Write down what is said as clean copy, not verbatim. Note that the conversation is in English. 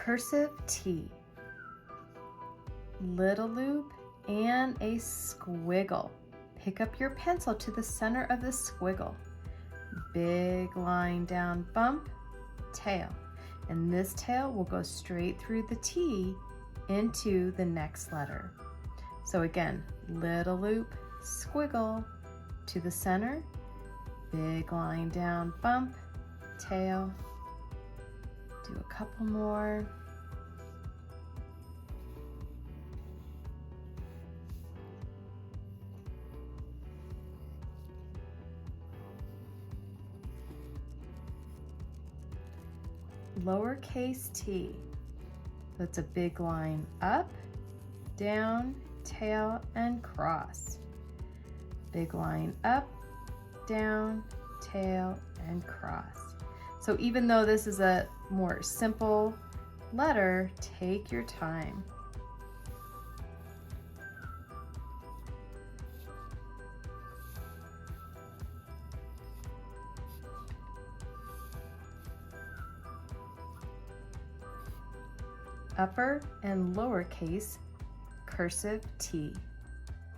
Cursive T. Little loop and a squiggle. Pick up your pencil to the center of the squiggle. Big line down, bump, tail. And this tail will go straight through the T into the next letter. So again, little loop, squiggle, to the center, big line down, bump, tail. Do a couple more. Lowercase t. That's a big line up, down, tail, and cross. Big line up, down, tail, and cross. So even though this is a more simple letter, take your time. Upper and lowercase cursive T.